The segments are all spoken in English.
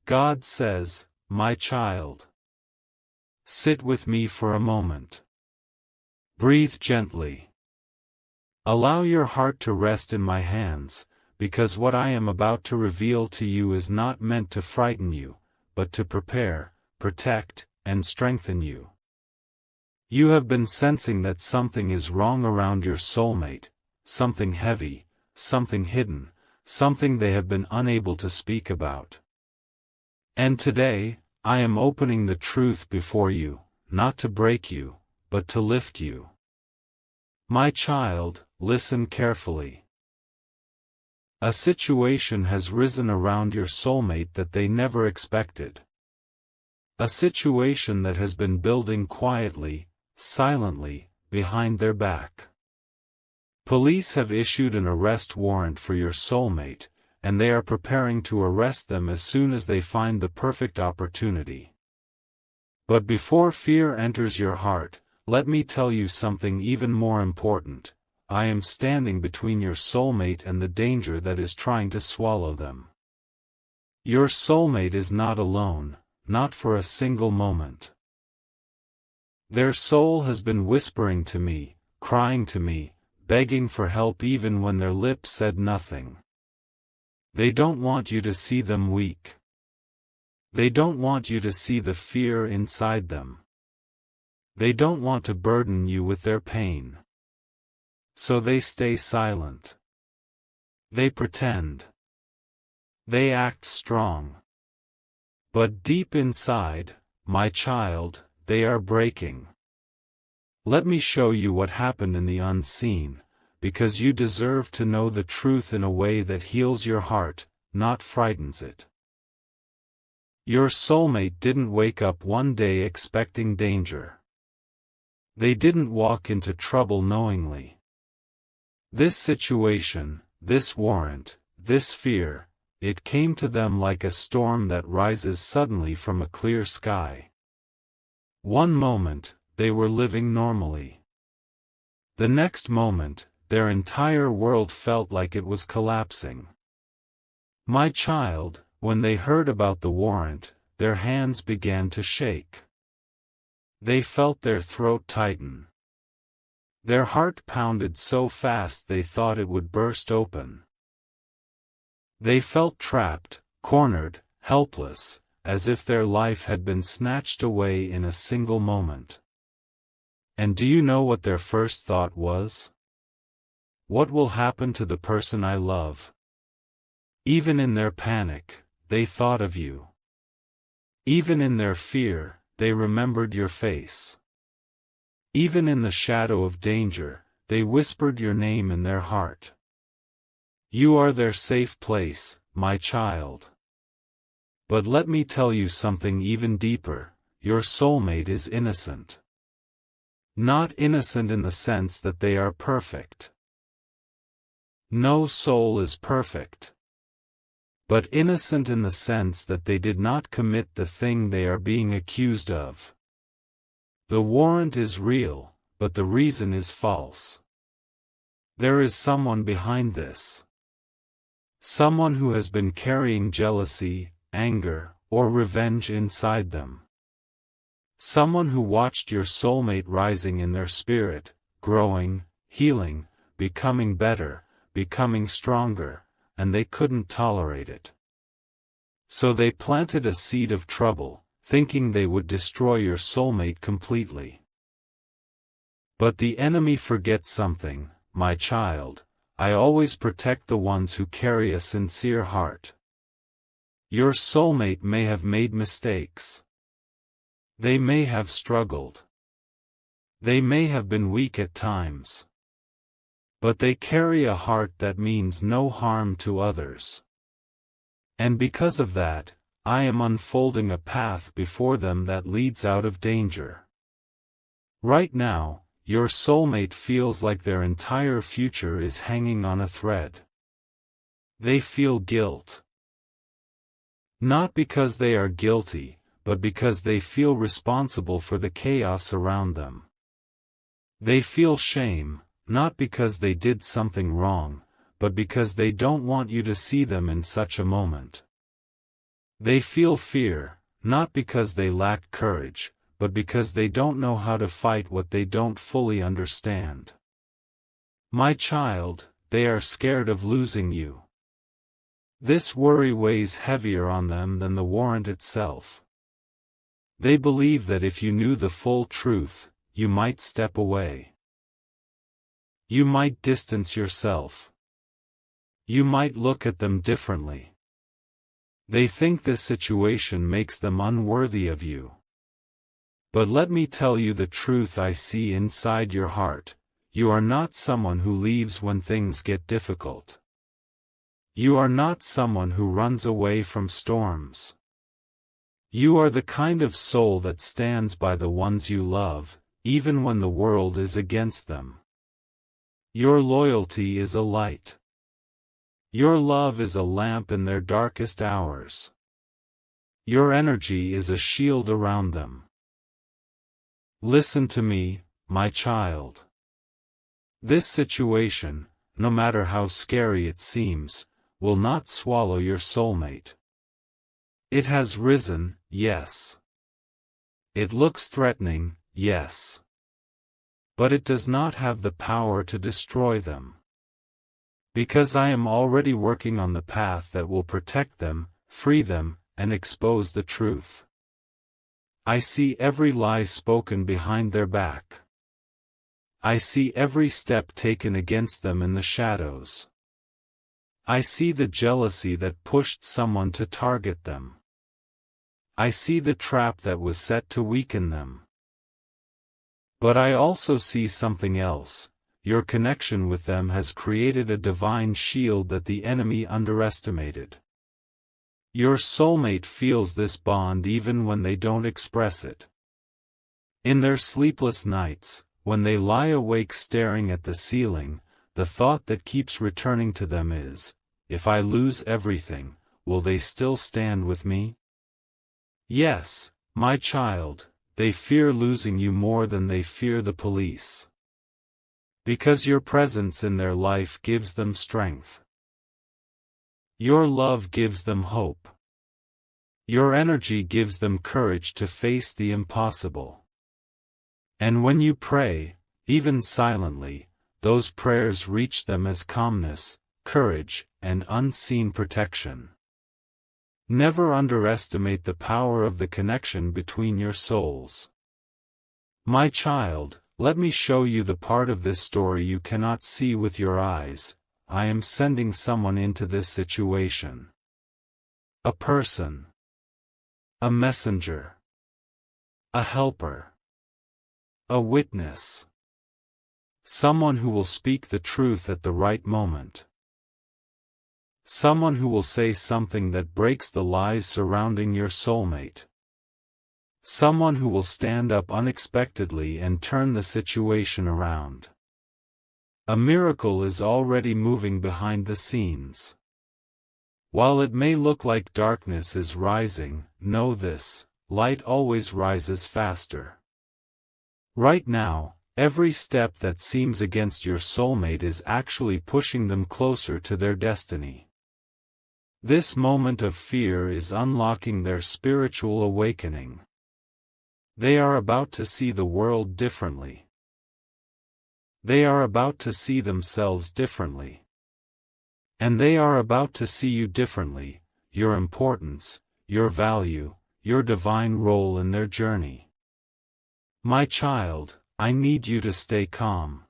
God says, "My child, sit with me for a moment. Breathe gently. Allow your heart to rest in my hands, because what I am about to reveal to you is not meant to frighten you, but to prepare, protect, and strengthen you. You have been sensing that something is wrong around your soulmate, something heavy, something hidden, something they have been unable to speak about. And today, I am opening the truth before you, not to break you, but to lift you. My child, listen carefully. A situation has risen around your soulmate that they never expected. A situation that has been building quietly, silently, behind their back. Police have issued an arrest warrant for your soulmate, and they are preparing to arrest them as soon as they find the perfect opportunity. But before fear enters your heart, let me tell you something even more important. I am standing between your soulmate and the danger that is trying to swallow them. Your soulmate is not alone, not for a single moment. Their soul has been whispering to me, crying to me, begging for help even when their lips said nothing. They don't want you to see them weak. They don't want you to see the fear inside them. They don't want to burden you with their pain. So they stay silent. They pretend. They act strong. But deep inside, my child, they are breaking. Let me show you what happened in the unseen, because you deserve to know the truth in a way that heals your heart, not frightens it. Your soulmate didn't wake up one day expecting danger. They didn't walk into trouble knowingly. This situation, this warrant, this fear, it came to them like a storm that rises suddenly from a clear sky. One moment, they were living normally. The next moment, their entire world felt like it was collapsing. My child, when they heard about the warrant, their hands began to shake. They felt their throat tighten. Their heart pounded so fast they thought it would burst open. They felt trapped, cornered, helpless, as if their life had been snatched away in a single moment. And do you know what their first thought was? What will happen to the person I love? Even in their panic, they thought of you. Even in their fear, they remembered your face. Even in the shadow of danger, they whispered your name in their heart. You are their safe place, my child. But let me tell you something even deeper, your soulmate is innocent. Not innocent in the sense that they are perfect. No soul is perfect. But innocent in the sense that they did not commit the thing they are being accused of. The warrant is real, but the reason is false. There is someone behind this. Someone who has been carrying jealousy, anger, or revenge inside them. Someone who watched your soulmate rising in their spirit, growing, healing, becoming better, becoming stronger, and they couldn't tolerate it. So they planted a seed of trouble, thinking they would destroy your soulmate completely. But the enemy forgets something, my child. I always protect the ones who carry a sincere heart. Your soulmate may have made mistakes. They may have struggled. They may have been weak at times. But they carry a heart that means no harm to others. And because of that, I am unfolding a path before them that leads out of danger. Right now, your soulmate feels like their entire future is hanging on a thread. They feel guilt. Not because they are guilty, but because they feel responsible for the chaos around them. They feel shame, not because they did something wrong, but because they don't want you to see them in such a moment. They feel fear, not because they lack courage, but because they don't know how to fight what they don't fully understand. My child, they are scared of losing you. This worry weighs heavier on them than the warrant itself. They believe that if you knew the full truth, you might step away. You might distance yourself. You might look at them differently. They think this situation makes them unworthy of you. But let me tell you the truth I see inside your heart. You are not someone who leaves when things get difficult. You are not someone who runs away from storms. You are the kind of soul that stands by the ones you love, even when the world is against them. Your loyalty is a light. Your love is a lamp in their darkest hours. Your energy is a shield around them. Listen to me, my child. This situation, no matter how scary it seems, will not swallow your soulmate. It has risen, yes. It looks threatening, yes. But it does not have the power to destroy them. Because I am already working on the path that will protect them, free them, and expose the truth. I see every lie spoken behind their back. I see every step taken against them in the shadows. I see the jealousy that pushed someone to target them. I see the trap that was set to weaken them. But I also see something else. Your connection with them has created a divine shield that the enemy underestimated. Your soulmate feels this bond even when they don't express it. In their sleepless nights, when they lie awake staring at the ceiling, the thought that keeps returning to them is, if I lose everything, will they still stand with me? Yes, my child, they fear losing you more than they fear the police. Because your presence in their life gives them strength. Your love gives them hope. Your energy gives them courage to face the impossible. And when you pray, even silently, those prayers reach them as calmness, courage, and unseen protection. Never underestimate the power of the connection between your souls. My child, let me show you the part of this story you cannot see with your eyes. I am sending someone into this situation. A person. A messenger. A helper. A witness. Someone who will speak the truth at the right moment. Someone who will say something that breaks the lies surrounding your soulmate. Someone who will stand up unexpectedly and turn the situation around. A miracle is already moving behind the scenes. While it may look like darkness is rising, know this: light always rises faster. Right now, every step that seems against your soulmate is actually pushing them closer to their destiny. This moment of fear is unlocking their spiritual awakening. They are about to see the world differently. They are about to see themselves differently. And they are about to see you differently, your importance, your value, your divine role in their journey. My child, I need you to stay calm.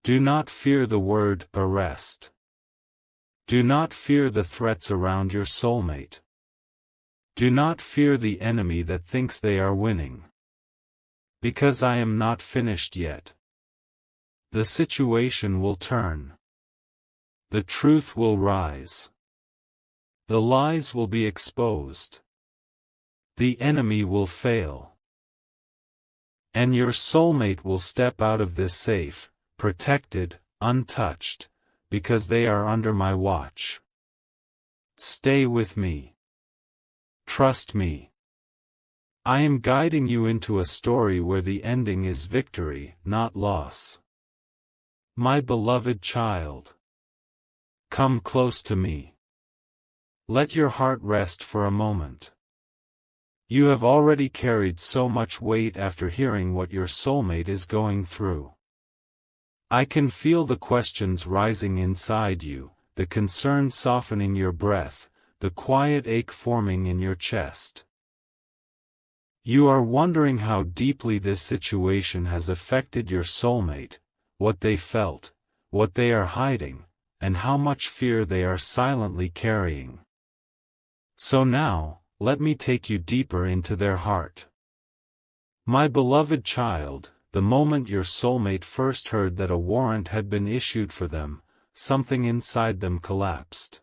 Do not fear the word arrest. Do not fear the threats around your soulmate. Do not fear the enemy that thinks they are winning. Because I am not finished yet. The situation will turn. The truth will rise. The lies will be exposed. The enemy will fail. And your soulmate will step out of this safe, protected, untouched, because they are under my watch. Stay with me. Trust me. I am guiding you into a story where the ending is victory, not loss. My beloved child. Come close to me. Let your heart rest for a moment. You have already carried so much weight after hearing what your soulmate is going through. I can feel the questions rising inside you, the concern softening your breath, the quiet ache forming in your chest. You are wondering how deeply this situation has affected your soulmate, what they felt, what they are hiding, and how much fear they are silently carrying. So now, let me take you deeper into their heart. My beloved child, the moment your soulmate first heard that a warrant had been issued for them, something inside them collapsed.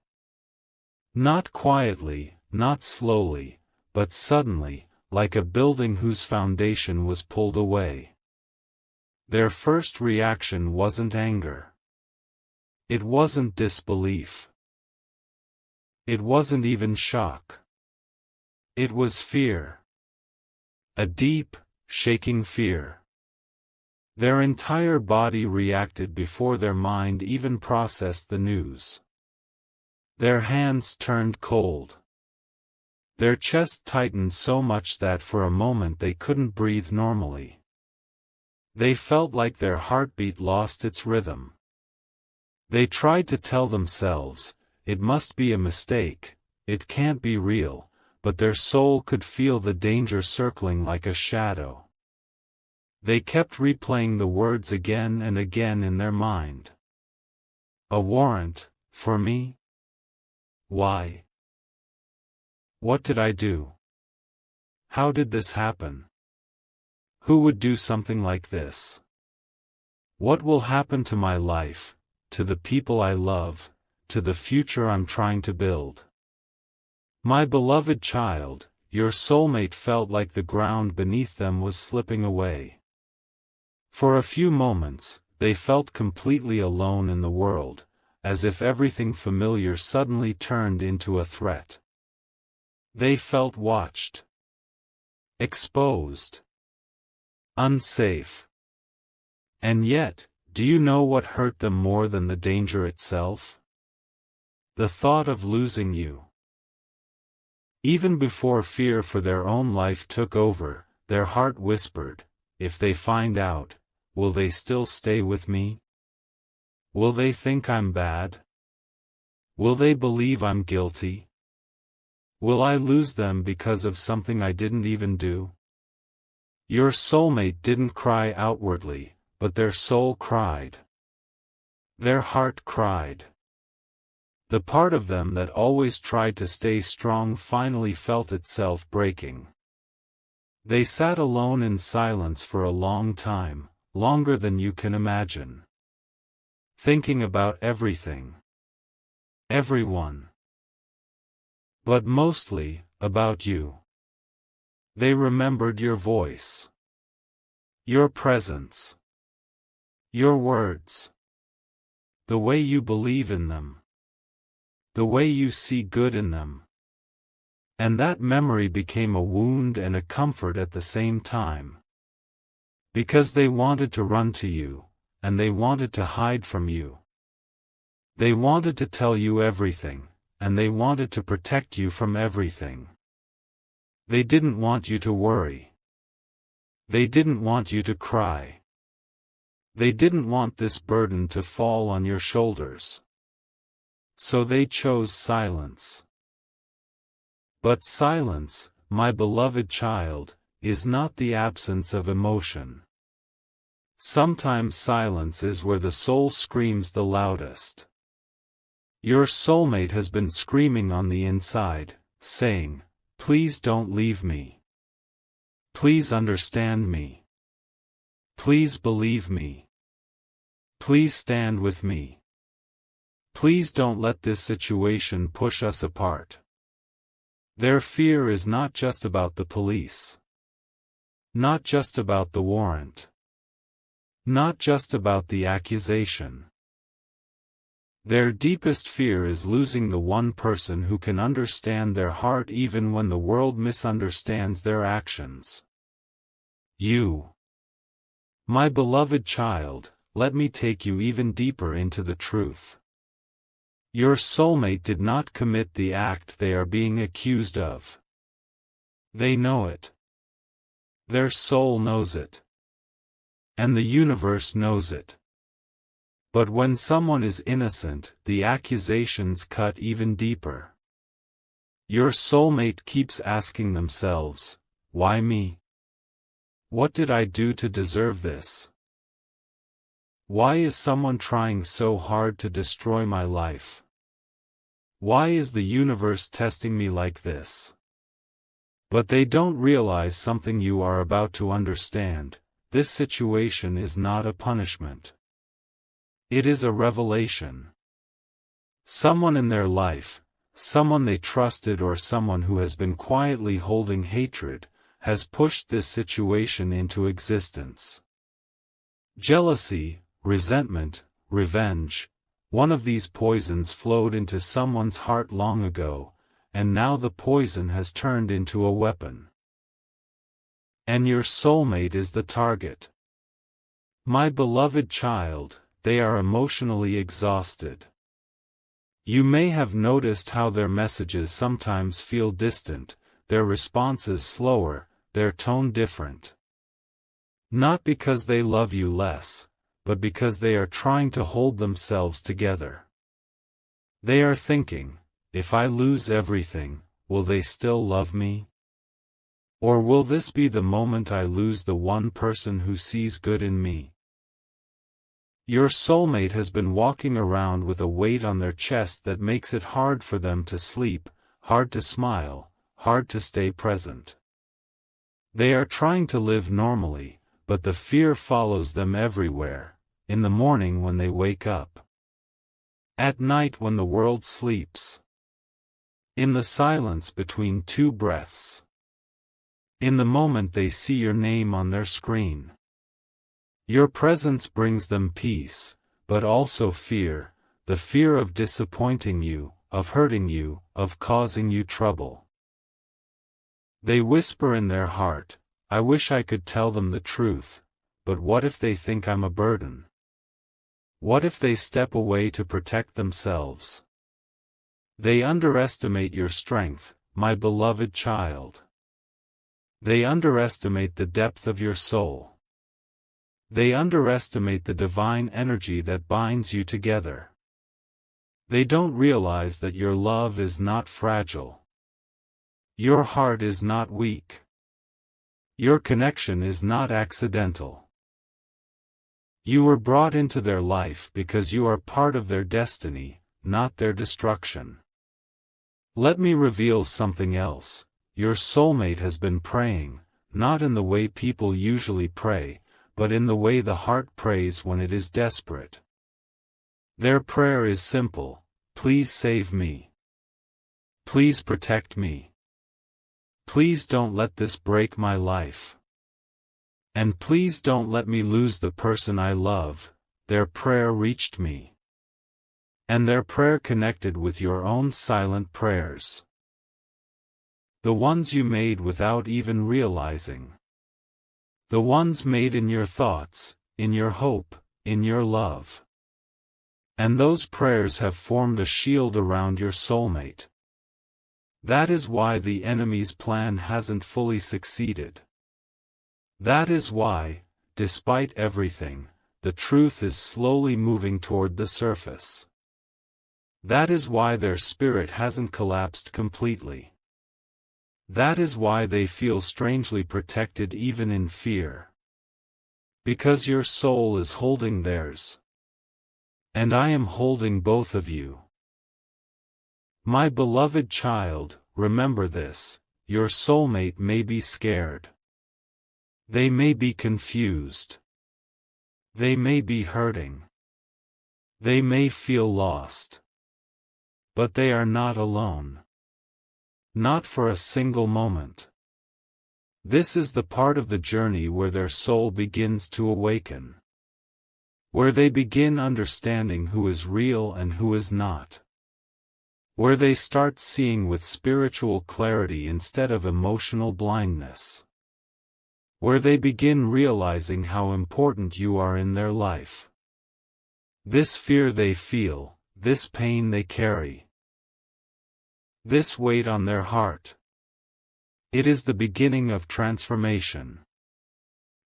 Not quietly, not slowly, but suddenly, like a building whose foundation was pulled away. Their first reaction wasn't anger. It wasn't disbelief. It wasn't even shock. It was fear. A deep, shaking fear. Their entire body reacted before their mind even processed the news. Their hands turned cold. Their chest tightened so much that for a moment they couldn't breathe normally. They felt like their heartbeat lost its rhythm. They tried to tell themselves, it must be a mistake, it can't be real, but their soul could feel the danger circling like a shadow. They kept replaying the words again and again in their mind. A warrant, for me? Why? What did I do? How did this happen? Who would do something like this? What will happen to my life, to the people I love, to the future I'm trying to build? My beloved child, your soulmate felt like the ground beneath them was slipping away. For a few moments, they felt completely alone in the world, as if everything familiar suddenly turned into a threat. They felt watched, exposed, unsafe. And yet, do you know what hurt them more than the danger itself? The thought of losing you. Even before fear for their own life took over, their heart whispered, if they find out, will they still stay with me? Will they think I'm bad? Will they believe I'm guilty? Will I lose them because of something I didn't even do? Your soulmate didn't cry outwardly, but their soul cried. Their heart cried. The part of them that always tried to stay strong finally felt itself breaking. They sat alone in silence for a long time, longer than you can imagine. Thinking about everything. Everyone. But mostly, about you. They remembered your voice. Your presence. Your words. The way you believe in them. The way you see good in them. And that memory became a wound and a comfort at the same time. Because they wanted to run to you, and they wanted to hide from you. They wanted to tell you everything, and they wanted to protect you from everything. They didn't want you to worry. They didn't want you to cry. They didn't want this burden to fall on your shoulders. So they chose silence. But silence, my beloved child, is not the absence of emotion. Sometimes silence is where the soul screams the loudest. Your soulmate has been screaming on the inside, saying, please don't leave me. Please understand me. Please believe me. Please stand with me. Please don't let this situation push us apart. Their fear is not just about the police. Not just about the warrant. Not just about the accusation. Their deepest fear is losing the one person who can understand their heart even when the world misunderstands their actions. You. My beloved child, let me take you even deeper into the truth. Your soulmate did not commit the act they are being accused of. They know it. Their soul knows it. And the universe knows it. But when someone is innocent, the accusations cut even deeper. Your soulmate keeps asking themselves, why me? What did I do to deserve this? Why is someone trying so hard to destroy my life? Why is the universe testing me like this? But they don't realize something you are about to understand. This situation is not a punishment. It is a revelation. Someone in their life, someone they trusted or someone who has been quietly holding hatred, has pushed this situation into existence. Jealousy, resentment, revenge, one of these poisons flowed into someone's heart long ago, and now the poison has turned into a weapon. And your soulmate is the target. My beloved child, they are emotionally exhausted. You may have noticed how their messages sometimes feel distant, their responses slower, their tone different. Not because they love you less, but because they are trying to hold themselves together. They are thinking, if I lose everything, will they still love me? Or will this be the moment I lose the one person who sees good in me? Your soulmate has been walking around with a weight on their chest that makes it hard for them to sleep, hard to smile, hard to stay present. They are trying to live normally, but the fear follows them everywhere, in the morning when they wake up, at night when the world sleeps, in the silence between two breaths, in the moment they see your name on their screen. Your presence brings them peace, but also fear, the fear of disappointing you, of hurting you, of causing you trouble. They whisper in their heart, I wish I could tell them the truth, but what if they think I'm a burden? What if they step away to protect themselves? They underestimate your strength, my beloved child. They underestimate the depth of your soul. They underestimate the divine energy that binds you together. They don't realize that your love is not fragile. Your heart is not weak. Your connection is not accidental. You were brought into their life because you are part of their destiny, not their destruction. Let me reveal something else. Your soulmate has been praying, not in the way people usually pray, but in the way the heart prays when it is desperate. Their prayer is simple, please save me. Please protect me. Please don't let this break my life. And please don't let me lose the person I love. Their prayer reached me. And their prayer connected with your own silent prayers. The ones you made without even realizing. The ones made in your thoughts, in your hope, in your love. And those prayers have formed a shield around your soulmate. That is why the enemy's plan hasn't fully succeeded. That is why, despite everything, the truth is slowly moving toward the surface. That is why their spirit hasn't collapsed completely. That is why they feel strangely protected even in fear. Because your soul is holding theirs. And I am holding both of you. My beloved child, remember this, your soulmate may be scared. They may be confused. They may be hurting. They may feel lost. But they are not alone. Not for a single moment. This is the part of the journey where their soul begins to awaken. Where they begin understanding who is real and who is not. Where they start seeing with spiritual clarity instead of emotional blindness. Where they begin realizing how important you are in their life. This fear they feel, this pain they carry, this weight on their heart. It is the beginning of transformation.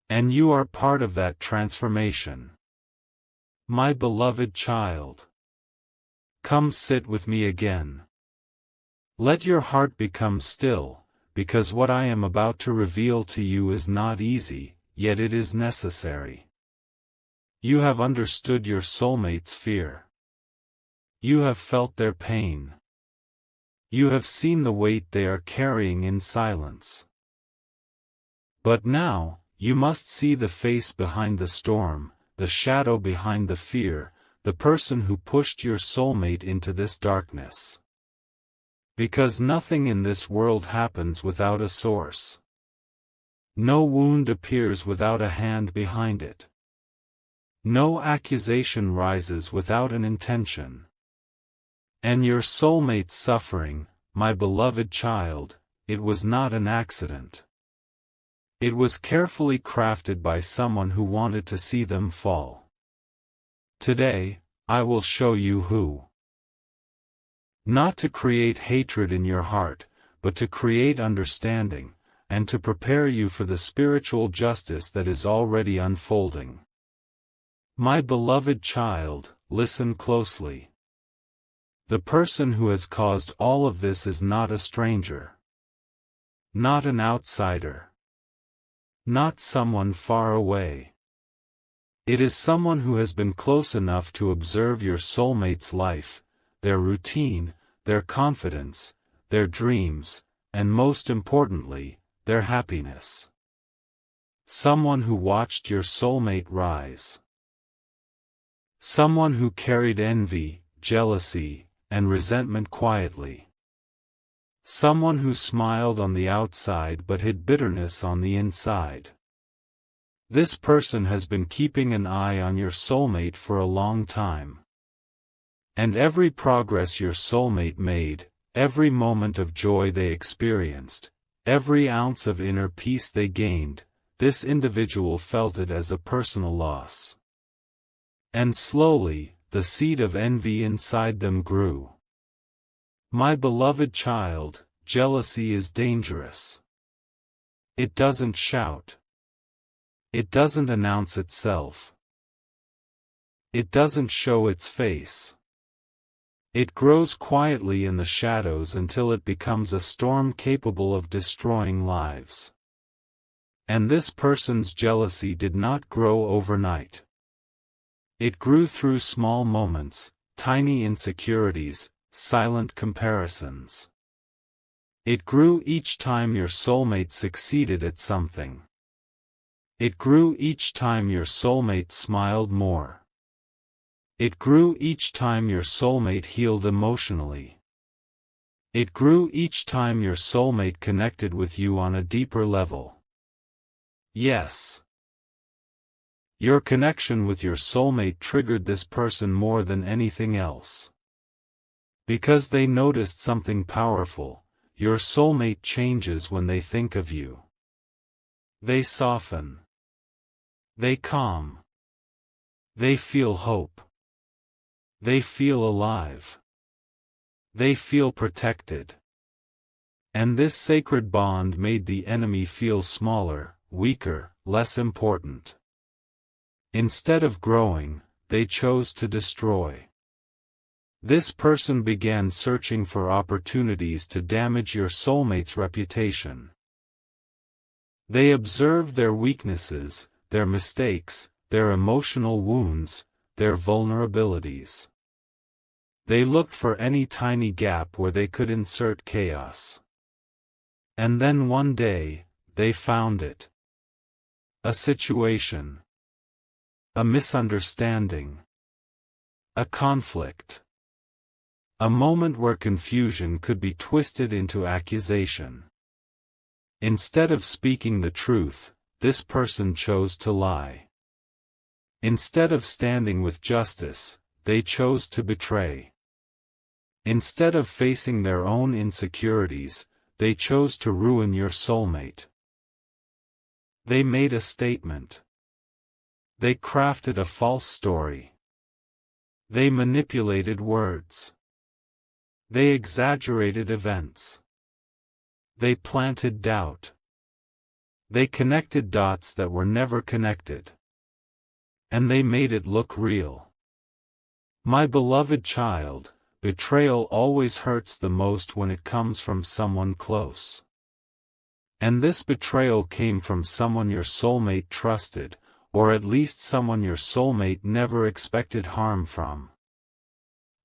And you are part of that transformation. My beloved child, come sit with me again. Let your heart become still, because what I am about to reveal to you is not easy, yet it is necessary. You have understood your soulmate's fear. You have felt their pain. You have seen the weight they are carrying in silence. But now, you must see the face behind the storm, the shadow behind the fear, the person who pushed your soulmate into this darkness. Because nothing in this world happens without a source. No wound appears without a hand behind it. No accusation rises without an intention. And your soulmate's suffering, my beloved child, it was not an accident. It was carefully crafted by someone who wanted to see them fall. Today, I will show you who. Not to create hatred in your heart, but to create understanding, and to prepare you for the spiritual justice that is already unfolding. My beloved child, listen closely. The person who has caused all of this is not a stranger. Not an outsider. Not someone far away. It is someone who has been close enough to observe your soulmate's life, their routine, their confidence, their dreams, and most importantly, their happiness. Someone who watched your soulmate rise. Someone who carried envy, jealousy, and resentment quietly. Someone who smiled on the outside but hid bitterness on the inside. This person has been keeping an eye on your soulmate for a long time. And every progress your soulmate made, every moment of joy they experienced, every ounce of inner peace they gained, this individual felt it as a personal loss. And slowly, the seed of envy inside them grew. My beloved child, jealousy is dangerous. It doesn't shout. It doesn't announce itself. It doesn't show its face. It grows quietly in the shadows until it becomes a storm capable of destroying lives. And this person's jealousy did not grow overnight. It grew through small moments, tiny insecurities, silent comparisons. It grew each time your soulmate succeeded at something. It grew each time your soulmate smiled more. It grew each time your soulmate healed emotionally. It grew each time your soulmate connected with you on a deeper level. Yes. Your connection with your soulmate triggered this person more than anything else. Because they noticed something powerful, your soulmate changes when they think of you. They soften. They calm. They feel hope. They feel alive. They feel protected. And this sacred bond made the enemy feel smaller, weaker, less important. Instead of growing, they chose to destroy. This person began searching for opportunities to damage your soulmate's reputation. They observed their weaknesses, their mistakes, their emotional wounds, their vulnerabilities. They looked for any tiny gap where they could insert chaos. And then one day, they found it. A situation. A misunderstanding. A conflict. A moment where confusion could be twisted into accusation. Instead of speaking the truth, this person chose to lie. Instead of standing with justice, they chose to betray. Instead of facing their own insecurities, they chose to ruin your soulmate. They made a statement. They crafted a false story. They manipulated words. They exaggerated events. They planted doubt. They connected dots that were never connected. And they made it look real. My beloved child, betrayal always hurts the most when it comes from someone close. And this betrayal came from someone your soulmate trusted, or at least someone your soulmate never expected harm from.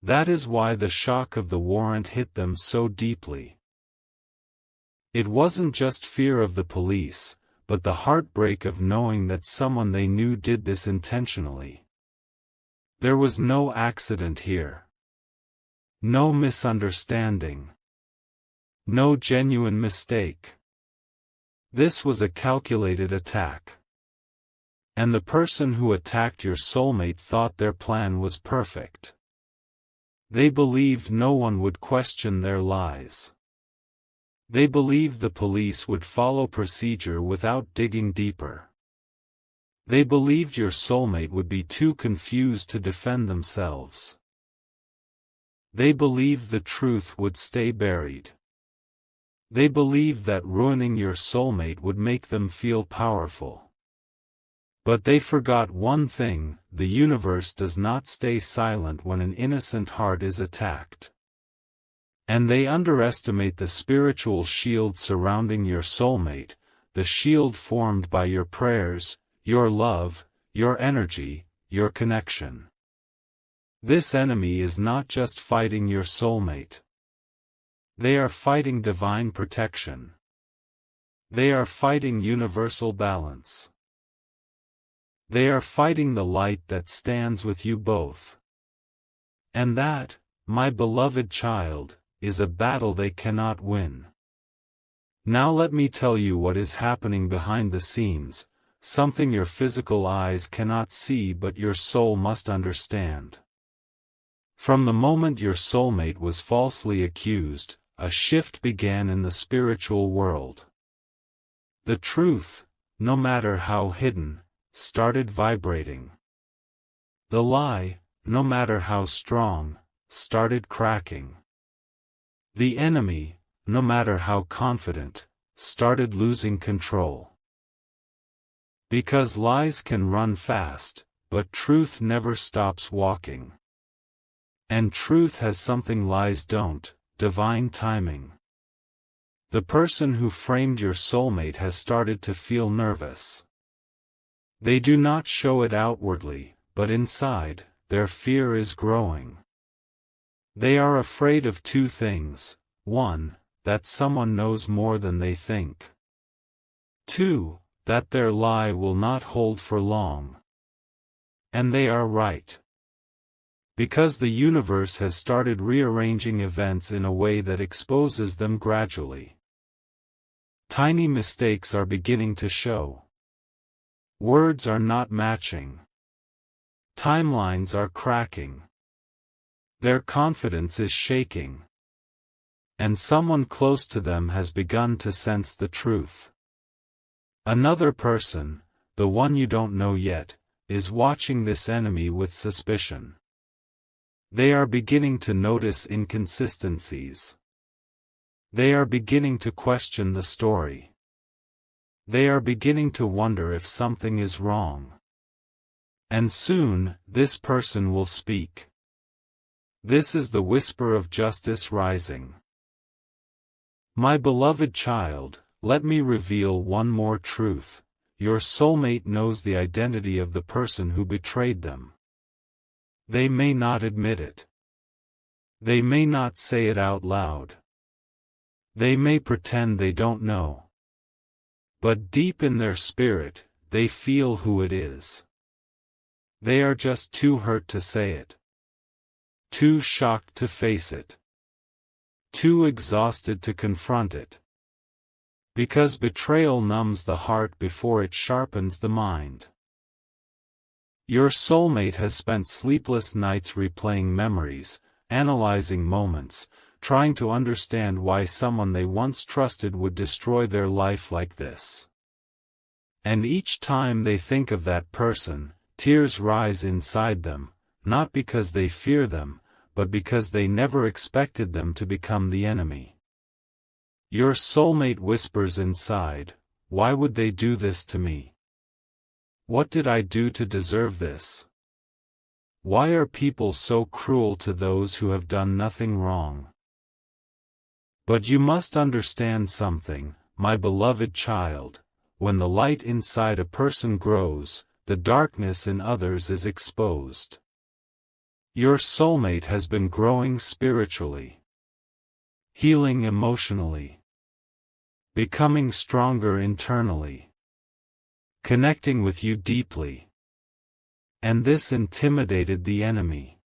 That is why the shock of the warrant hit them so deeply. It wasn't just fear of the police, but the heartbreak of knowing that someone they knew did this intentionally. There was no accident here. No misunderstanding. No genuine mistake. This was a calculated attack. And the person who attacked your soulmate thought their plan was perfect. They believed no one would question their lies. They believed the police would follow procedure without digging deeper. They believed your soulmate would be too confused to defend themselves. They believed the truth would stay buried. They believed that ruining your soulmate would make them feel powerful. But they forgot one thing: the universe does not stay silent when an innocent heart is attacked. And they underestimate the spiritual shield surrounding your soulmate, the shield formed by your prayers, your love, your energy, your connection. This enemy is not just fighting your soulmate. They are fighting divine protection. They are fighting universal balance. They are fighting the light that stands with you both. And that, my beloved child, is a battle they cannot win. Now let me tell you what is happening behind the scenes, something your physical eyes cannot see but your soul must understand. From the moment your soulmate was falsely accused, a shift began in the spiritual world. The truth, no matter how hidden, started vibrating. The lie, no matter how strong, started cracking. The enemy, no matter how confident, started losing control. Because lies can run fast, but truth never stops walking. And truth has something lies don't: divine timing. The person who framed your soulmate has started to feel nervous. They do not show it outwardly, but inside, their fear is growing. They are afraid of two things: 1, that someone knows more than they think. 2, that their lie will not hold for long. And they are right. Because the universe has started rearranging events in a way that exposes them gradually. Tiny mistakes are beginning to show. Words are not matching. Timelines are cracking. Their confidence is shaking. And someone close to them has begun to sense the truth. Another person, the one you don't know yet, is watching this enemy with suspicion. They are beginning to notice inconsistencies. They are beginning to question the story. They are beginning to wonder if something is wrong. And soon, this person will speak. This is the whisper of justice rising. My beloved child, let me reveal one more truth: your soulmate knows the identity of the person who betrayed them. They may not admit it. They may not say it out loud. They may pretend they don't know. But deep in their spirit, they feel who it is. They are just too hurt to say it. Too shocked to face it. Too exhausted to confront it. Because betrayal numbs the heart before it sharpens the mind. Your soulmate has spent sleepless nights replaying memories, analyzing moments, trying to understand why someone they once trusted would destroy their life like this. And each time they think of that person, tears rise inside them, not because they fear them, but because they never expected them to become the enemy. Your soulmate whispers inside, "Why would they do this to me? What did I do to deserve this? Why are people so cruel to those who have done nothing wrong?" But you must understand something, my beloved child. When the light inside a person grows, the darkness in others is exposed. Your soulmate has been growing spiritually, healing emotionally, becoming stronger internally, connecting with you deeply. And this intimidated the enemy.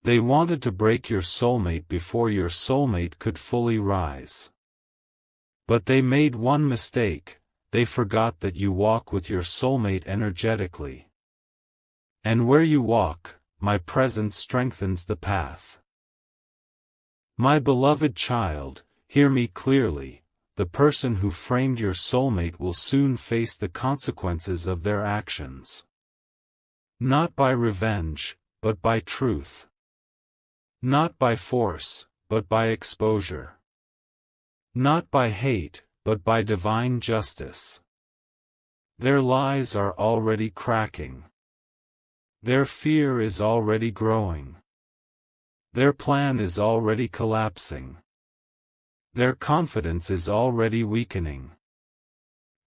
They wanted to break your soulmate before your soulmate could fully rise. But they made one mistake. They forgot that you walk with your soulmate energetically. And where you walk, my presence strengthens the path. My beloved child, hear me clearly, the person who framed your soulmate will soon face the consequences of their actions. Not by revenge, but by truth. Not by force, but by exposure. Not by hate, but by divine justice. Their lies are already cracking. Their fear is already growing. Their plan is already collapsing. Their confidence is already weakening.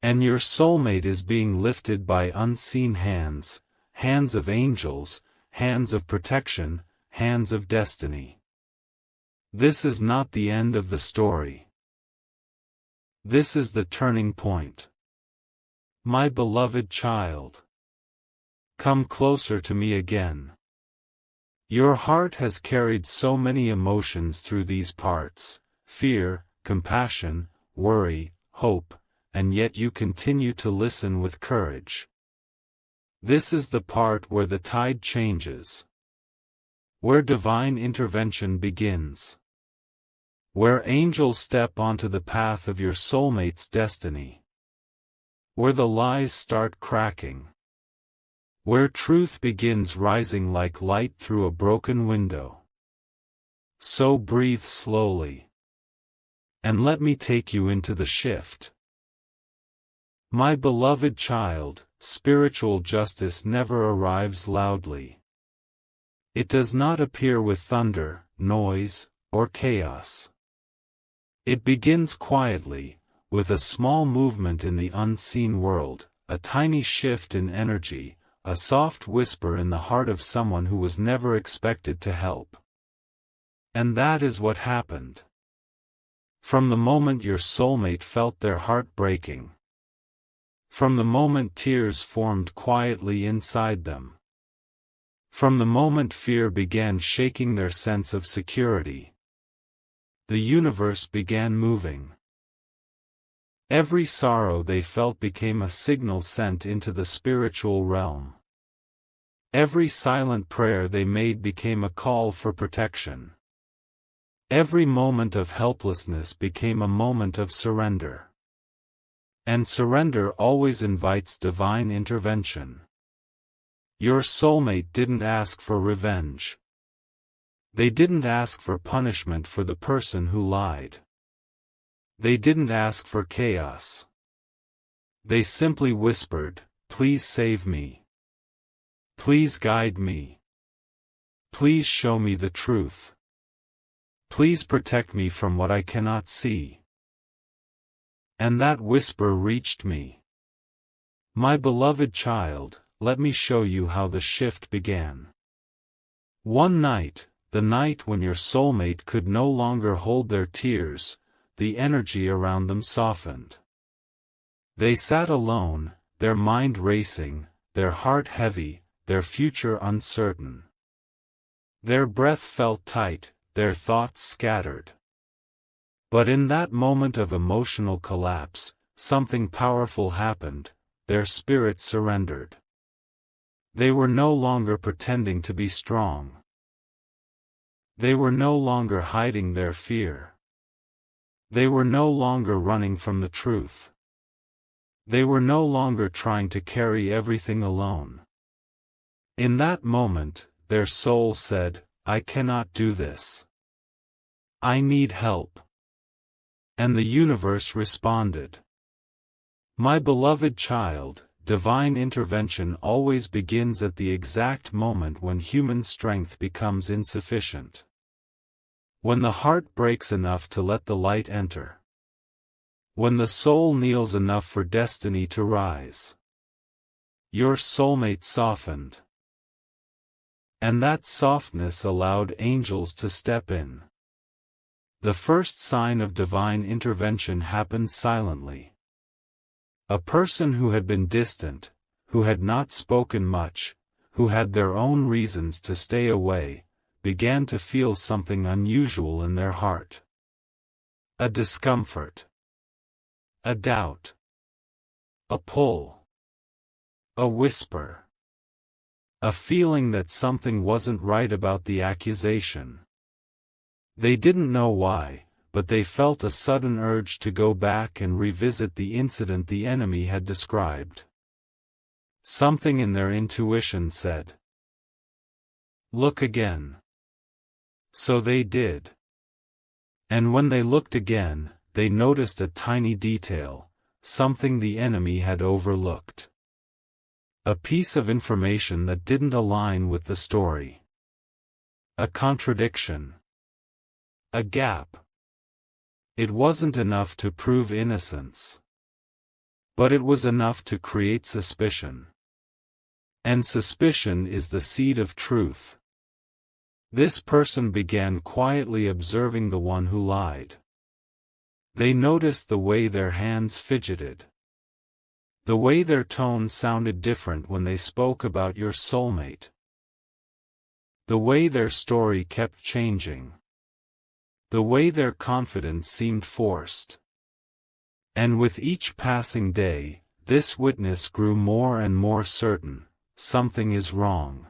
And your soulmate is being lifted by unseen hands, hands of angels, hands of protection, hands of destiny. This is not the end of the story. This is the turning point. My beloved child, come closer to me again. Your heart has carried so many emotions through these parts: fear, compassion, worry, hope, and yet you continue to listen with courage. This is the part where the tide changes, where divine intervention begins, where angels step onto the path of your soulmate's destiny, where the lies start cracking, where truth begins rising like light through a broken window. So breathe slowly, and let me take you into the shift. My beloved child, spiritual justice never arrives loudly. It does not appear with thunder, noise, or chaos. It begins quietly, with a small movement in the unseen world, a tiny shift in energy, a soft whisper in the heart of someone who was never expected to help. And that is what happened. From the moment your soulmate felt their heart breaking, from the moment tears formed quietly inside them, from the moment fear began shaking their sense of security, the universe began moving. Every sorrow they felt became a signal sent into the spiritual realm. Every silent prayer they made became a call for protection. Every moment of helplessness became a moment of surrender. And surrender always invites divine intervention. Your soulmate didn't ask for revenge. They didn't ask for punishment for the person who lied. They didn't ask for chaos. They simply whispered, "Please save me. Please guide me. Please show me the truth. Please protect me from what I cannot see." And that whisper reached me. My beloved child, let me show you how the shift began. One night, the night when your soulmate could no longer hold their tears, the energy around them softened. They sat alone, their mind racing, their heart heavy, their future uncertain. Their breath felt tight, their thoughts scattered. But in that moment of emotional collapse, something powerful happened. Their spirit surrendered. They were no longer pretending to be strong. They were no longer hiding their fear. They were no longer running from the truth. They were no longer trying to carry everything alone. In that moment, their soul said, "I cannot do this. I need help." And the universe responded, "My beloved child, divine intervention always begins at the exact moment when human strength becomes insufficient. When the heart breaks enough to let the light enter. When the soul kneels enough for destiny to rise." Your soulmate softened. And that softness allowed angels to step in. The first sign of divine intervention happened silently. A person who had been distant, who had not spoken much, who had their own reasons to stay away, began to feel something unusual in their heart. A discomfort. A doubt. A pull. A whisper. A feeling that something wasn't right about the accusation. They didn't know why, but they felt a sudden urge to go back and revisit the incident the enemy had described. Something in their intuition said, "Look again." So they did. And when they looked again, they noticed a tiny detail, something the enemy had overlooked. A piece of information that didn't align with the story. A contradiction. A gap. It wasn't enough to prove innocence. But it was enough to create suspicion. And suspicion is the seed of truth. This person began quietly observing the one who lied. They noticed the way their hands fidgeted. The way their tone sounded different when they spoke about your soulmate. The way their story kept changing. The way their confidence seemed forced. And with each passing day, this witness grew more and more certain, something is wrong.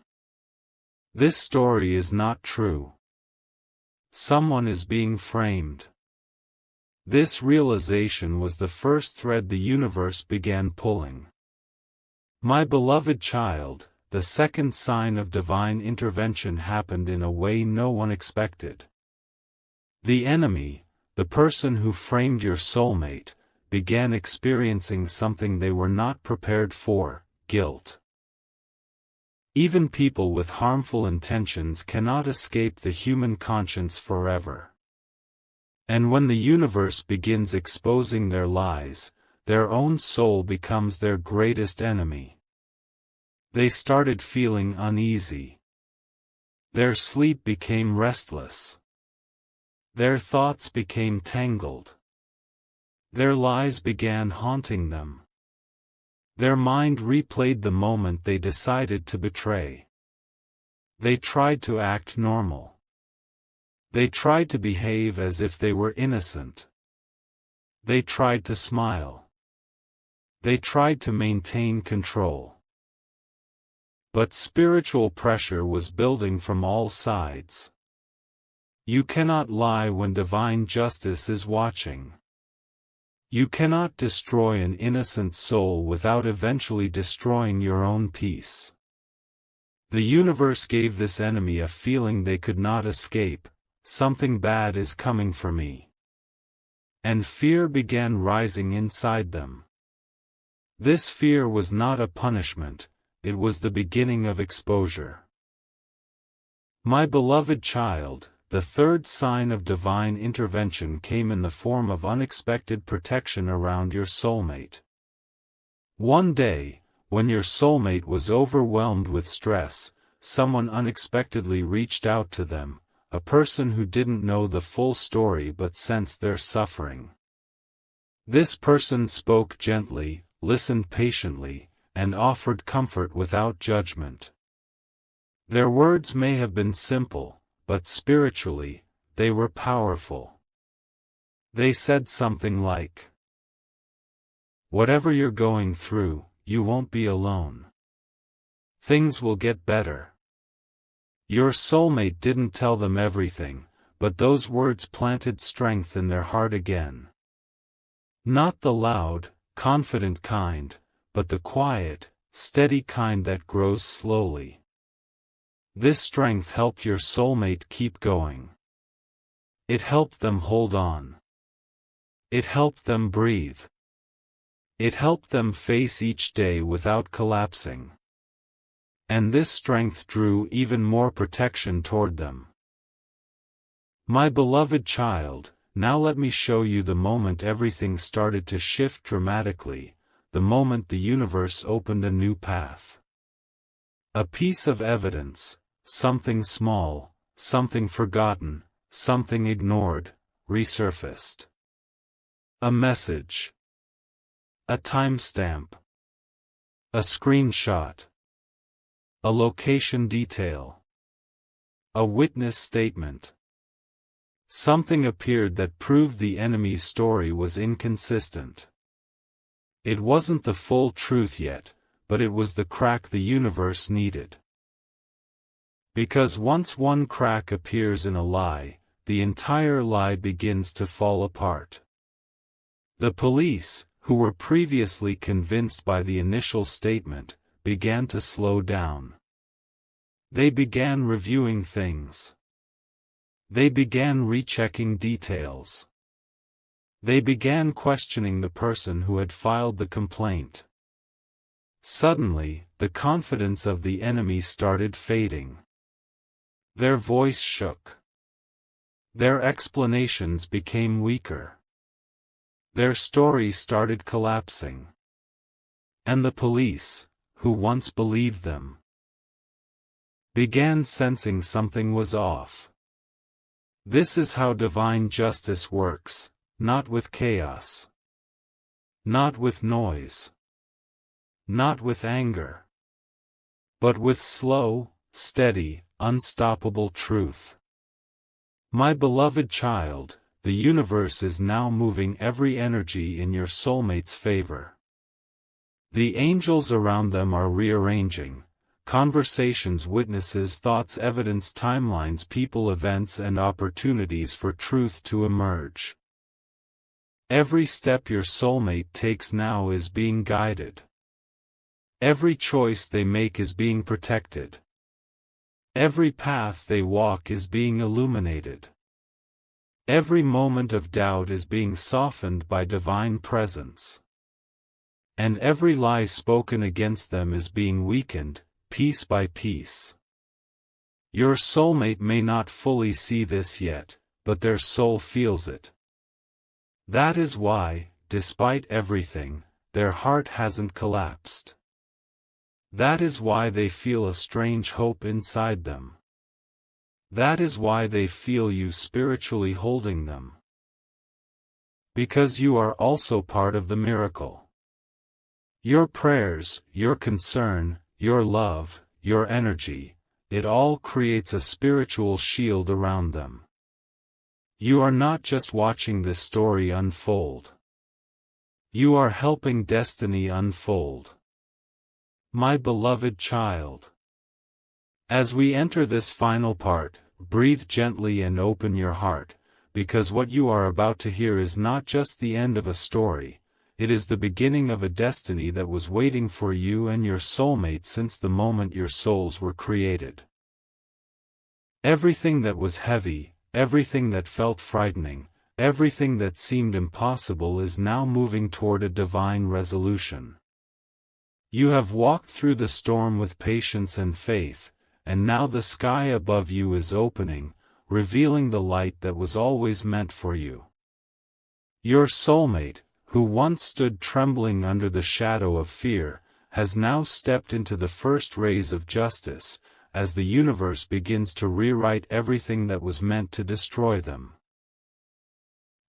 This story is not true. Someone is being framed. This realization was the first thread the universe began pulling. My beloved child, the second sign of divine intervention happened in a way no one expected. The enemy, the person who framed your soulmate, began experiencing something they were not prepared for: guilt. Even people with harmful intentions cannot escape the human conscience forever. And when the universe begins exposing their lies, their own soul becomes their greatest enemy. They started feeling uneasy. Their sleep became restless. Their thoughts became tangled. Their lies began haunting them. Their mind replayed the moment they decided to betray. They tried to act normal. They tried to behave as if they were innocent. They tried to smile. They tried to maintain control. But spiritual pressure was building from all sides. You cannot lie when divine justice is watching. You cannot destroy an innocent soul without eventually destroying your own peace. The universe gave this enemy a feeling they could not escape: something bad is coming for me. And fear began rising inside them. This fear was not a punishment, it was the beginning of exposure. My beloved child, the third sign of divine intervention came in the form of unexpected protection around your soulmate. One day, when your soulmate was overwhelmed with stress, someone unexpectedly reached out to them, a person who didn't know the full story but sensed their suffering. This person spoke gently, listened patiently, and offered comfort without judgment. Their words may have been simple, but spiritually, they were powerful. They said something like, "Whatever you're going through, you won't be alone. Things will get better." Your soulmate didn't tell them everything, but those words planted strength in their heart again. Not the loud, confident kind, but the quiet, steady kind that grows slowly. This strength helped your soulmate keep going. It helped them hold on. It helped them breathe. It helped them face each day without collapsing. And this strength drew even more protection toward them. My beloved child, now let me show you the moment everything started to shift dramatically, the moment the universe opened a new path. A piece of evidence, something small, something forgotten, something ignored, resurfaced. A message. A timestamp. A screenshot. A location detail. A witness statement. Something appeared that proved the enemy's story was inconsistent. It wasn't the full truth yet, but it was the crack the universe needed. Because once one crack appears in a lie, the entire lie begins to fall apart. The police, who were previously convinced by the initial statement, began to slow down. They began reviewing things. They began rechecking details. They began questioning the person who had filed the complaint. Suddenly, the confidence of the enemy started fading. Their voice shook. Their explanations became weaker. Their story started collapsing. And the police, who once believed them, began sensing something was off. This is how divine justice works, not with chaos. Not with noise. Not with anger. But with slow, steady, unstoppable truth. My beloved child, the universe is now moving every energy in your soulmate's favor. The angels around them are rearranging. Conversations, witnesses, thoughts, evidence, timelines, people, events, and opportunities for truth to emerge. Every step your soulmate takes now is being guided. Every choice they make is being protected. Every path they walk is being illuminated. Every moment of doubt is being softened by divine presence. And every lie spoken against them is being weakened, piece by piece. Your soulmate may not fully see this yet, but their soul feels it. That is why, despite everything, their heart hasn't collapsed. That is why they feel a strange hope inside them. That is why they feel you spiritually holding them. Because you are also part of the miracle. Your prayers, your concern, your love, your energy, it all creates a spiritual shield around them. You are not just watching this story unfold. You are helping destiny unfold. My beloved child. As we enter this final part, breathe gently and open your heart, because what you are about to hear is not just the end of a story. It is the beginning of a destiny that was waiting for you and your soulmate since the moment your souls were created. Everything that was heavy, everything that felt frightening, everything that seemed impossible is now moving toward a divine resolution. You have walked through the storm with patience and faith, and now the sky above you is opening, revealing the light that was always meant for you. Your soulmate, who once stood trembling under the shadow of fear, has now stepped into the first rays of justice, as the universe begins to rewrite everything that was meant to destroy them.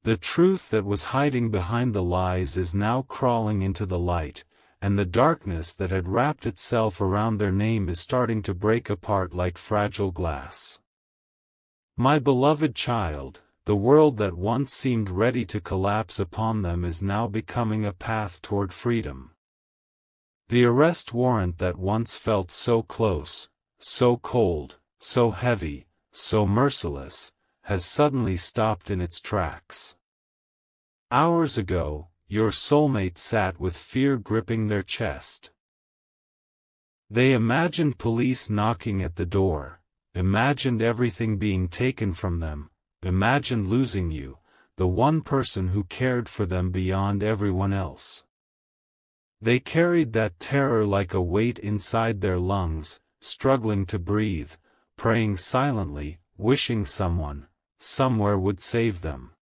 The truth that was hiding behind the lies is now crawling into the light, and the darkness that had wrapped itself around their name is starting to break apart like fragile glass. My beloved child, the world that once seemed ready to collapse upon them is now becoming a path toward freedom. The arrest warrant that once felt so close, so cold, so heavy, so merciless, has suddenly stopped in its tracks. Hours ago, your soulmate sat with fear gripping their chest. They imagined police knocking at the door, imagined everything being taken from them, imagined losing you, the one person who cared for them beyond everyone else. They carried that terror like a weight inside their lungs, struggling to breathe, praying silently, wishing someone, somewhere would save them.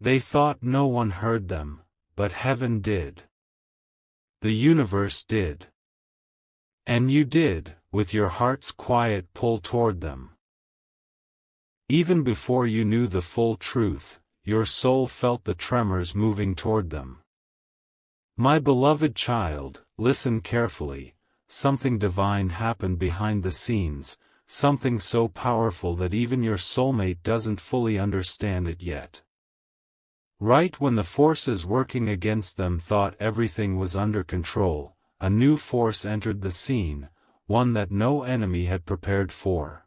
They thought no one heard them, but heaven did. The universe did. And you did, with your heart's quiet pull toward them. Even before you knew the full truth, your soul felt the tremors moving toward them. My beloved child, listen carefully. Something divine happened behind the scenes, something so powerful that even your soulmate doesn't fully understand it yet. Right when the forces working against them thought everything was under control, a new force entered the scene, one that no enemy had prepared for.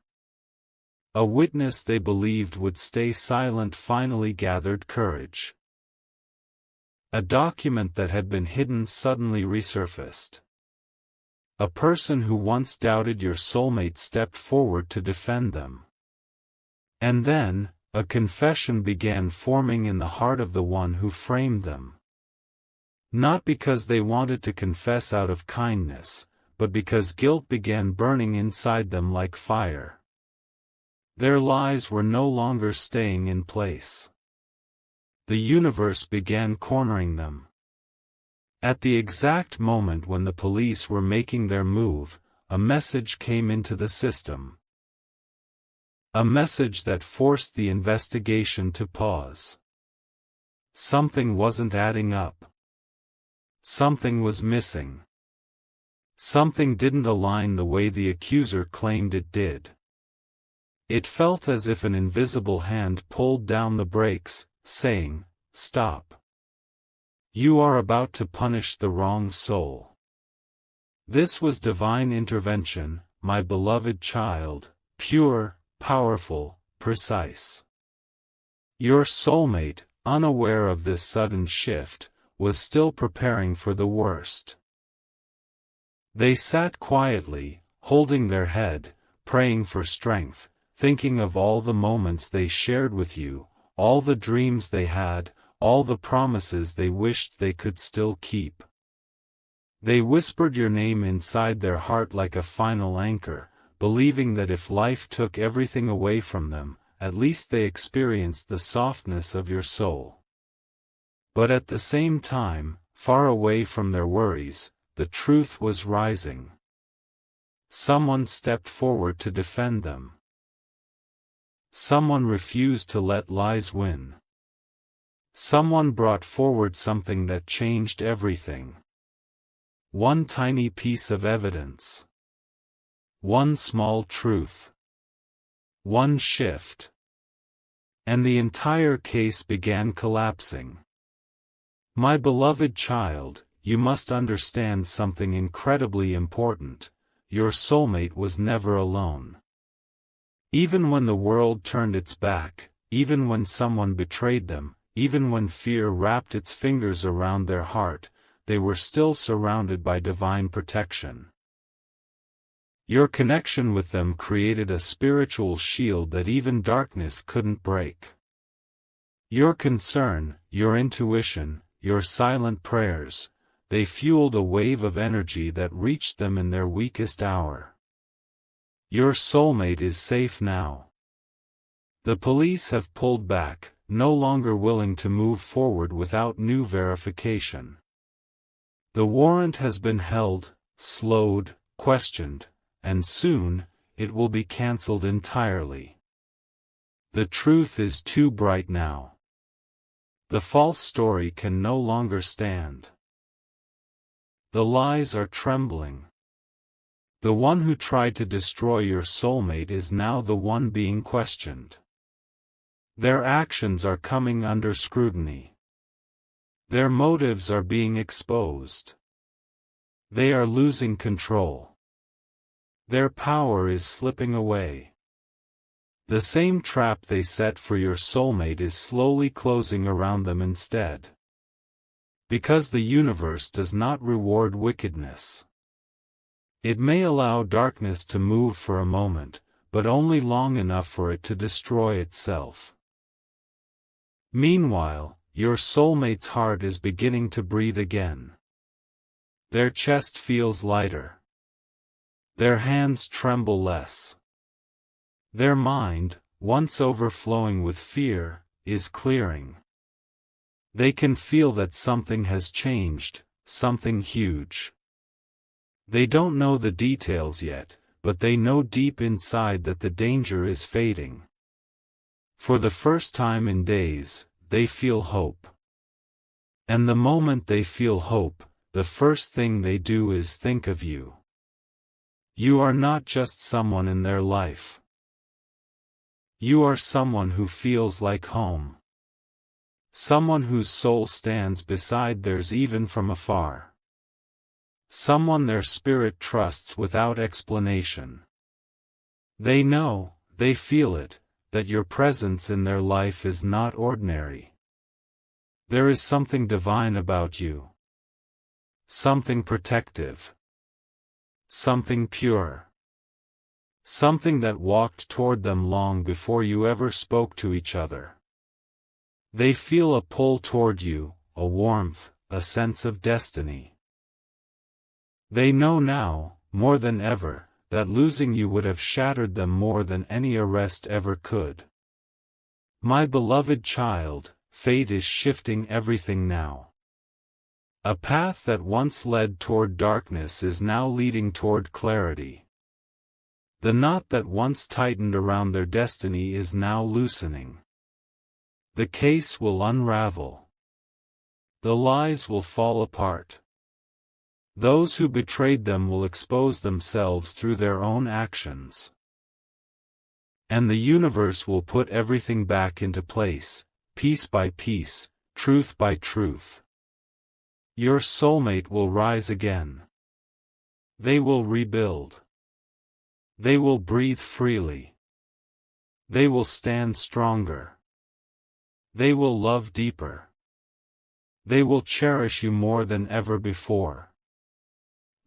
A witness they believed would stay silent finally gathered courage. A document that had been hidden suddenly resurfaced. A person who once doubted your soulmate stepped forward to defend them. And then, a confession began forming in the heart of the one who framed them. Not because they wanted to confess out of kindness, but because guilt began burning inside them like fire. Their lies were no longer staying in place. The universe began cornering them. At the exact moment when the police were making their move, a message came into the system. A message that forced the investigation to pause. Something wasn't adding up. Something was missing. Something didn't align the way the accuser claimed it did. It felt as if an invisible hand pulled down the brakes, saying, "Stop. You are about to punish the wrong soul." This was divine intervention, my beloved child, pure, powerful, precise. Your soulmate, unaware of this sudden shift, was still preparing for the worst. They sat quietly, holding their head, praying for strength, thinking of all the moments they shared with you, all the dreams they had, all the promises they wished they could still keep. They whispered your name inside their heart like a final anchor, believing that if life took everything away from them, at least they experienced the softness of your soul. But at the same time, far away from their worries, the truth was rising. Someone stepped forward to defend them. Someone refused to let lies win. Someone brought forward something that changed everything. One tiny piece of evidence. One small truth. One shift. And the entire case began collapsing. My beloved child, you must understand something incredibly important. Your soulmate was never alone. Even when the world turned its back, even when someone betrayed them, even when fear wrapped its fingers around their heart, they were still surrounded by divine protection. Your connection with them created a spiritual shield that even darkness couldn't break. Your concern, your intuition, your silent prayers, they fueled a wave of energy that reached them in their weakest hour. Your soulmate is safe now. The police have pulled back, no longer willing to move forward without new verification. The warrant has been held, slowed, questioned, and soon, it will be cancelled entirely. The truth is too bright now. The false story can no longer stand. The lies are trembling. The one who tried to destroy your soulmate is now the one being questioned. Their actions are coming under scrutiny. Their motives are being exposed. They are losing control. Their power is slipping away. The same trap they set for your soulmate is slowly closing around them instead. Because the universe does not reward wickedness. It may allow darkness to move for a moment, but only long enough for it to destroy itself. Meanwhile, your soulmate's heart is beginning to breathe again. Their chest feels lighter. Their hands tremble less. Their mind, once overflowing with fear, is clearing. They can feel that something has changed, something huge. They don't know the details yet, but they know deep inside that the danger is fading. For the first time in days, they feel hope. And the moment they feel hope, the first thing they do is think of you. You are not just someone in their life. You are someone who feels like home. Someone whose soul stands beside theirs even from afar. Someone their spirit trusts without explanation. They know, they feel it, that your presence in their life is not ordinary. There is something divine about you. Something protective. Something pure. Something that walked toward them long before you ever spoke to each other. They feel a pull toward you, a warmth, a sense of destiny. They know now, more than ever, that losing you would have shattered them more than any arrest ever could. My beloved child, fate is shifting everything now. A path that once led toward darkness is now leading toward clarity. The knot that once tightened around their destiny is now loosening. The case will unravel. The lies will fall apart. Those who betrayed them will expose themselves through their own actions. And the universe will put everything back into place, piece by piece, truth by truth. Your soulmate will rise again. They will rebuild. They will breathe freely. They will stand stronger. They will love deeper. They will cherish you more than ever before.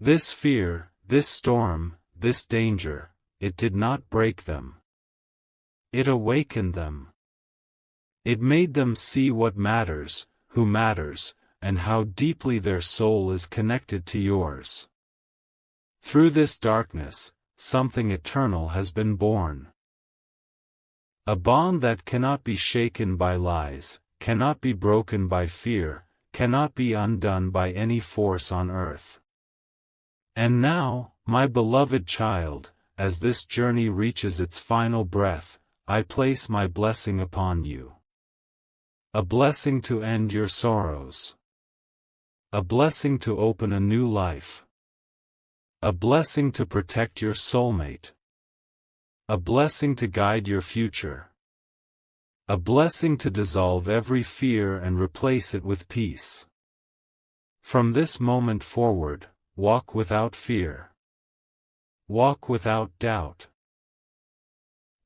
This fear, this storm, this danger, it did not break them. It awakened them. It made them see what matters, who matters, and how deeply their soul is connected to yours. Through this darkness, something eternal has been born. A bond that cannot be shaken by lies, cannot be broken by fear, cannot be undone by any force on earth. And now, my beloved child, as this journey reaches its final breath, I place my blessing upon you. A blessing to end your sorrows. A blessing to open a new life. A blessing to protect your soulmate. A blessing to guide your future. A blessing to dissolve every fear and replace it with peace. From this moment forward, walk without fear. Walk without doubt.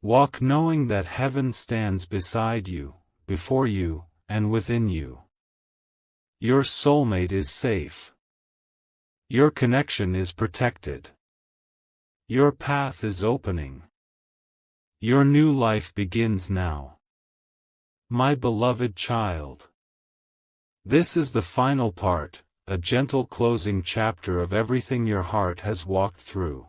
Walk knowing that heaven stands beside you, before you, and within you. Your soulmate is safe. Your connection is protected. Your path is opening. Your new life begins now. My beloved child. This is the final part, a gentle closing chapter of everything your heart has walked through.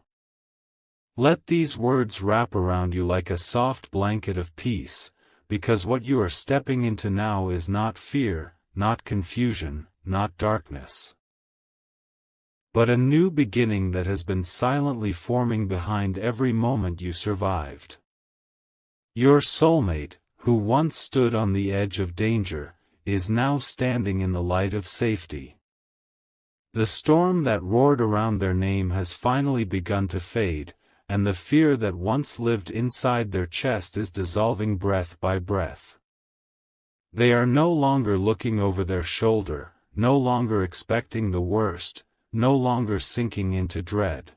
Let these words wrap around you like a soft blanket of peace, because what you are stepping into now is not fear, not confusion, not darkness, but a new beginning that has been silently forming behind every moment you survived. Your soulmate, who once stood on the edge of danger, is now standing in the light of safety. The storm that roared around their name has finally begun to fade, and the fear that once lived inside their chest is dissolving breath by breath. They are no longer looking over their shoulder, no longer expecting the worst, no longer sinking into dread.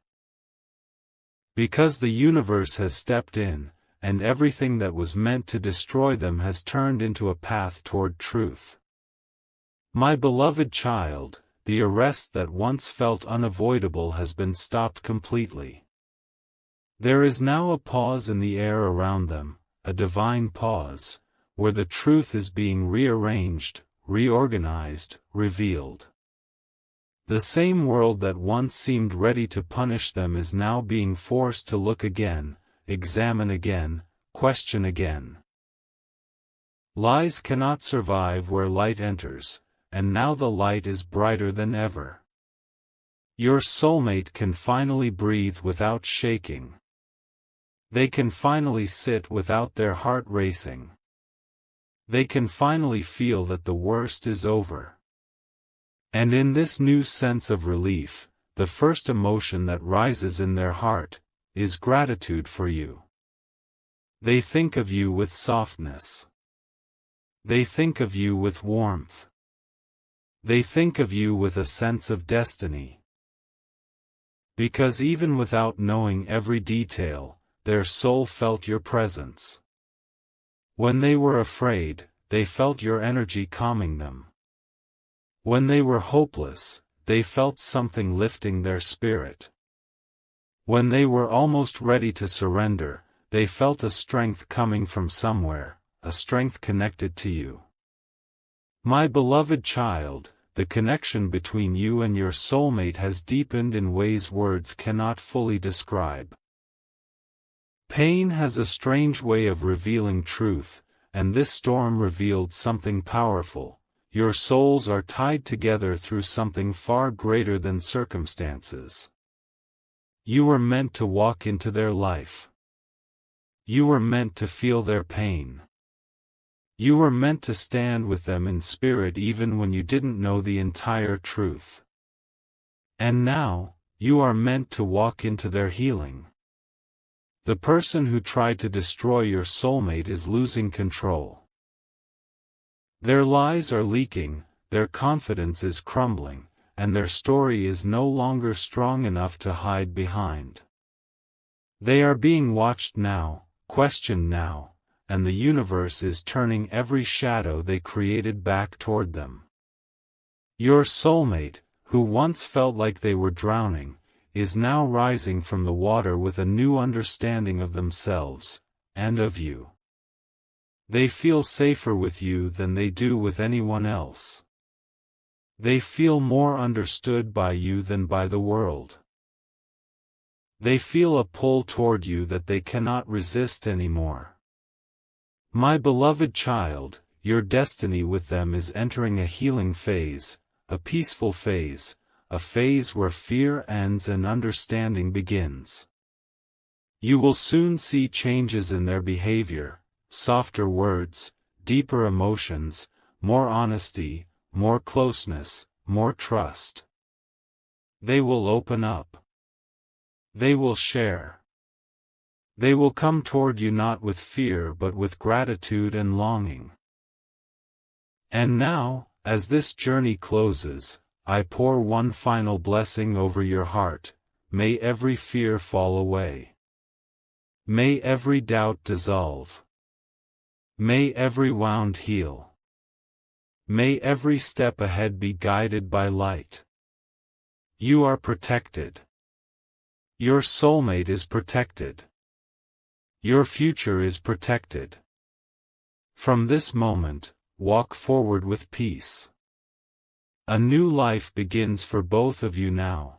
Because the universe has stepped in, and everything that was meant to destroy them has turned into a path toward truth. My beloved child, the arrest that once felt unavoidable has been stopped completely. There is now a pause in the air around them, a divine pause, where the truth is being rearranged, reorganized, revealed. The same world that once seemed ready to punish them is now being forced to look again, examine again, question again. Lies cannot survive where light enters, and now the light is brighter than ever. Your soulmate can finally breathe without shaking. They can finally sit without their heart racing. They can finally feel that the worst is over. And in this new sense of relief, the first emotion that rises in their heart is gratitude for you. They think of you with softness. They think of you with warmth. They think of you with a sense of destiny. Because even without knowing every detail, their soul felt your presence. When they were afraid, they felt your energy calming them. When they were hopeless, they felt something lifting their spirit. When they were almost ready to surrender, they felt a strength coming from somewhere, a strength connected to you. My beloved child, the connection between you and your soulmate has deepened in ways words cannot fully describe. Pain has a strange way of revealing truth, and this storm revealed something powerful. Your souls are tied together through something far greater than circumstances. You were meant to walk into their life. You were meant to feel their pain. You were meant to stand with them in spirit even when you didn't know the entire truth. And now, you are meant to walk into their healing. The person who tried to destroy your soulmate is losing control. Their lies are leaking, their confidence is crumbling, and their story is no longer strong enough to hide behind. They are being watched now, questioned now, and the universe is turning every shadow they created back toward them. Your soulmate, who once felt like they were drowning, is now rising from the water with a new understanding of themselves, and of you. They feel safer with you than they do with anyone else. They feel more understood by you than by the world. They feel a pull toward you that they cannot resist anymore. My beloved child, your destiny with them is entering a healing phase, a peaceful phase, a phase where fear ends and understanding begins. You will soon see changes in their behavior, softer words, deeper emotions, more honesty, more closeness, more trust. They will open up. They will share. They will come toward you not with fear but with gratitude and longing. And now, as this journey closes, I pour one final blessing over your heart. May every fear fall away. May every doubt dissolve. May every wound heal. May every step ahead be guided by light. You are protected. Your soulmate is protected. Your future is protected. From this moment, walk forward with peace. A new life begins for both of you now.